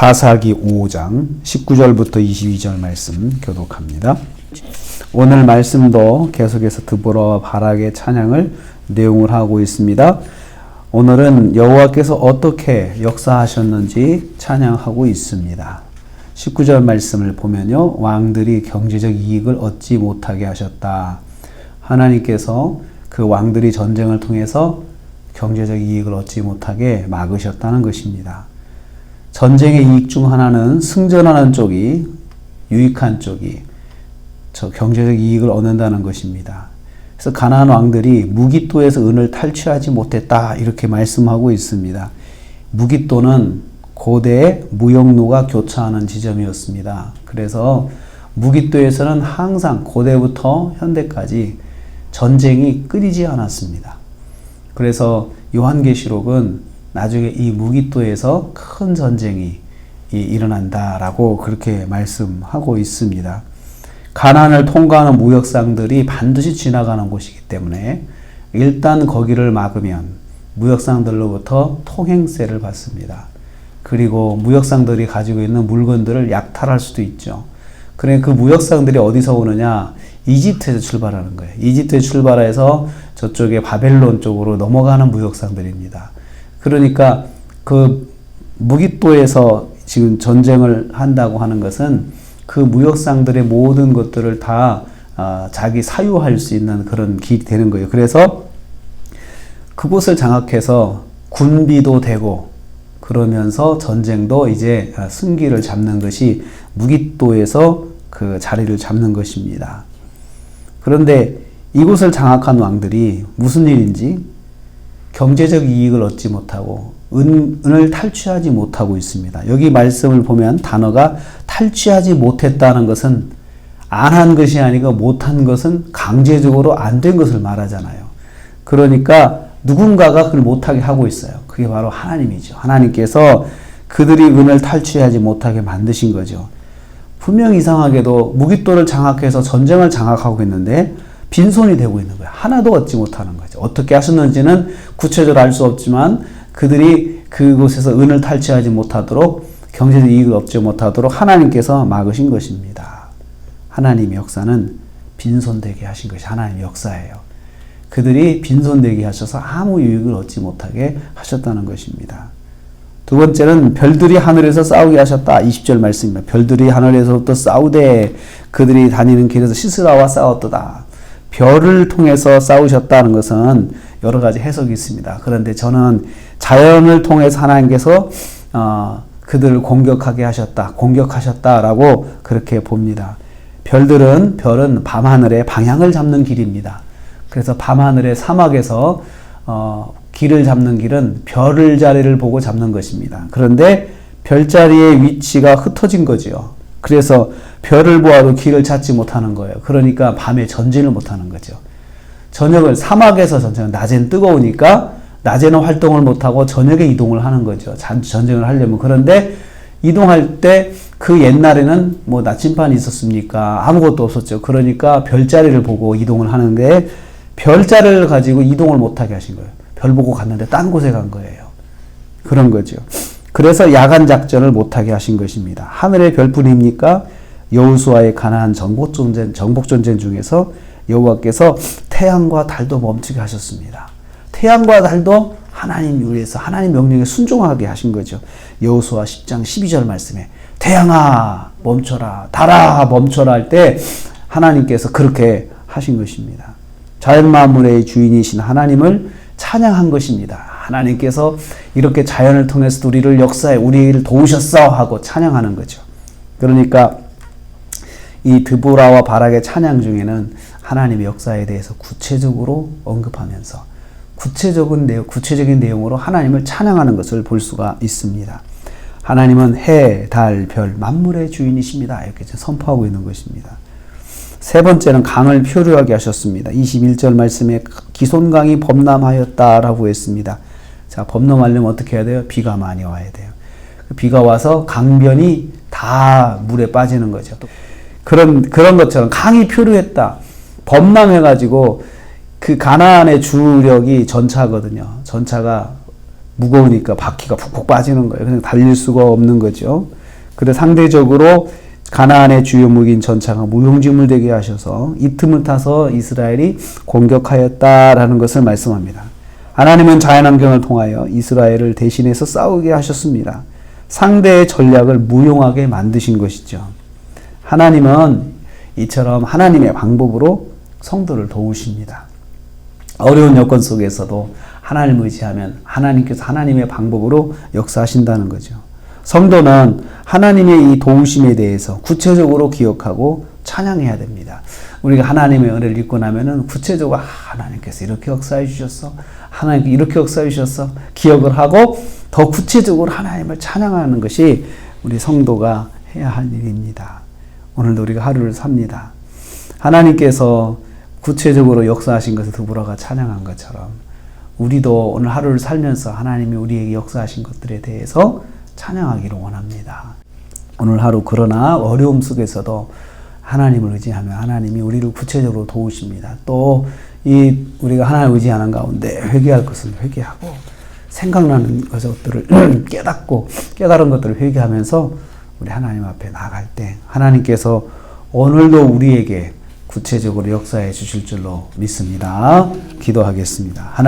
사사기 5장 19절부터 22절 말씀 교독합니다. 오늘 말씀도 계속해서 드보라와 바락의 찬양을 내용을 하고 있습니다. 오늘은 여호와께서 어떻게 역사하셨는지 찬양하고 있습니다. 19절 말씀을 보면요, 왕들이 경제적 이익을 얻지 못하게 하셨다. 하나님께서 그 왕들이 전쟁을 통해서 경제적 이익을 얻지 못하게 막으셨다는 것입니다. 전쟁의 이익 중 하나는 승전하는 쪽이, 유익한 쪽이 저 경제적 이익을 얻는다는 것입니다. 그래서 가나안 왕들이 무깃도에서 은을 탈취하지 못했다, 이렇게 말씀하고 있습니다. 무깃도는 고대의 무역로가 교차하는 지점이었습니다. 그래서 무깃도에서는 항상 고대부터 현대까지 전쟁이 끊이지 않았습니다. 그래서 요한계시록은 나중에 이 무깃도에서 큰 전쟁이 일어난다라고 그렇게 말씀하고 있습니다. 가나안을 통과하는 무역상들이 반드시 지나가는 곳이기 때문에 일단 거기를 막으면 무역상들로부터 통행세를 받습니다. 그리고 무역상들이 가지고 있는 물건들을 약탈할 수도 있죠. 그러니까 그 무역상들이 어디서 오느냐? 이집트에서 출발하는 거예요. 이집트에 출발해서 저쪽에 바벨론 쪽으로 넘어가는 무역상들입니다. 그러니까 그 무깃도에서 지금 전쟁을 한다고 하는 것은 그 무역상들의 모든 것들을 다 자기 사유할 수 있는 그런 길이 되는 거예요. 그래서 그곳을 장악해서 군비도 되고 그러면서 전쟁도 이제 승기를 잡는 것이 무깃도에서 그 자리를 잡는 것입니다. 그런데 이곳을 장악한 왕들이 무슨 일인지 경제적 이익을 얻지 못하고 은을 탈취하지 못하고 있습니다. 여기 말씀을 보면 단어가 탈취하지 못했다는 것은 안 한 것이 아니고 못한 것은 강제적으로 안 된 것을 말하잖아요. 그러니까 누군가가 그걸 못하게 하고 있어요. 그게 바로 하나님이죠. 하나님께서 그들이 은을 탈취하지 못하게 만드신 거죠. 분명 이상하게도 무깃도를 장악해서 전쟁을 장악하고 있는데 빈손이 되고 있는 거예요. 하나도 얻지 못하는 거죠. 어떻게 하셨는지는 구체적으로 알 수 없지만 그들이 그곳에서 은을 탈취하지 못하도록 경제적 이익을 얻지 못하도록 하나님께서 막으신 것입니다. 하나님의 역사는 빈손되게 하신 것이 하나님의 역사예요. 그들이 빈손되게 하셔서 아무 유익을 얻지 못하게 하셨다는 것입니다. 두 번째는 별들이 하늘에서 싸우게 하셨다. 20절 말씀입니다. 별들이 하늘에서부터 싸우되 그들이 다니는 길에서 시스라와 싸웠도다. 별을 통해서 싸우셨다는 것은 여러 가지 해석이 있습니다. 그런데 저는 자연을 통해서 하나님께서 그들을 공격하셨다라고 그렇게 봅니다. 별은 밤하늘의 방향을 잡는 길입니다. 그래서 밤하늘의 사막에서 길을 잡는 길은 별 자리를 보고 잡는 것입니다. 그런데 별자리의 위치가 흩어진 거죠. 그래서 별을 보아도 길을 찾지 못하는 거예요. 그러니까 밤에 전진을 못하는 거죠. 저녁을 사막에서 낮에는 뜨거우니까 낮에는 활동을 못하고 저녁에 이동을 하는 거죠. 전쟁을 하려면. 그런데 이동할 때 그 옛날에는 뭐 나침반이 있었습니까? 아무것도 없었죠. 그러니까 별자리를 보고 이동을 하는데 별자리를 가지고 이동을 못하게 하신 거예요. 별 보고 갔는데 딴 곳에 간 거예요. 그런 거죠. 그래서 야간 작전을 못하게 하신 것입니다. 하늘의 별뿐입니까? 여호수아의 가나안 정복전쟁 중에서 여호와께서 태양과 달도 멈추게 하셨습니다. 태양과 달도 하나님 위해서 하나님 명령에 순종하게 하신 거죠. 여호수아 10장 12절 말씀에 태양아 멈춰라, 달아 멈춰라 할 때 하나님께서 그렇게 하신 것입니다. 자연 만물의 주인이신 하나님을 찬양한 것입니다. 하나님께서 이렇게 자연을 통해서 우리를 역사에 우리를 도우셨어 하고 찬양하는 거죠. 그러니까 이 드보라와 바락의 찬양 중에는 하나님의 역사에 대해서 구체적으로 언급하면서 구체적인 내용으로 하나님을 찬양하는 것을 볼 수가 있습니다. 하나님은 해, 달, 별, 만물의 주인이십니다. 이렇게 선포하고 있는 것입니다. 세 번째는 강을 표류하게 하셨습니다. 21절 말씀에 기손강이 범람하였다라고 했습니다. 자, 범람하려면 어떻게 해야 돼요? 비가 많이 와야 돼요. 비가 와서 강변이 다 물에 빠지는 거죠. 그런 것처럼 강이 표류했다. 범람해가지고 그 가나안의 주력이 전차거든요. 전차가 무거우니까 바퀴가 푹푹 빠지는 거예요. 그냥 달릴 수가 없는 거죠. 그래 상대적으로 가나안의 주요 무기인 전차가 무용지물 되게 하셔서 이 틈을 타서 이스라엘이 공격하였다라는 것을 말씀합니다. 하나님은 자연환경을 통하여 이스라엘을 대신해서 싸우게 하셨습니다. 상대의 전략을 무용하게 만드신 것이죠. 하나님은 이처럼 하나님의 방법으로 성도를 도우십니다. 어려운 여건 속에서도 하나님을 의지하면 하나님께서 하나님의 방법으로 역사하신다는 거죠. 성도는 하나님의 이 도우심에 대해서 구체적으로 기억하고 찬양해야 됩니다. 우리가 하나님의 은혜를 입고 나면은 구체적으로 하나님께서 이렇게 역사해 주셨어. 하나님께서 이렇게 역사해 주셨어. 기억을 하고 더 구체적으로 하나님을 찬양하는 것이 우리 성도가 해야 할 일입니다. 오늘도 우리가 하루를 삽니다. 하나님께서 구체적으로 역사하신 것을 두부라가 찬양한 것처럼 우리도 오늘 하루를 살면서 하나님이 우리에게 역사하신 것들에 대해서 찬양하기를 원합니다. 오늘 하루 그러나 어려움 속에서도 하나님을 의지하면 하나님이 우리를 구체적으로 도우십니다. 또 우리가 하나님을 의지하는 가운데 회개할 것은 회개하고 생각나는 것들을 깨달은 것들을 회개하면서 우리 하나님 앞에 나갈 때 하나님께서 오늘도 우리에게 구체적으로 역사해 주실 줄로 믿습니다. 기도하겠습니다.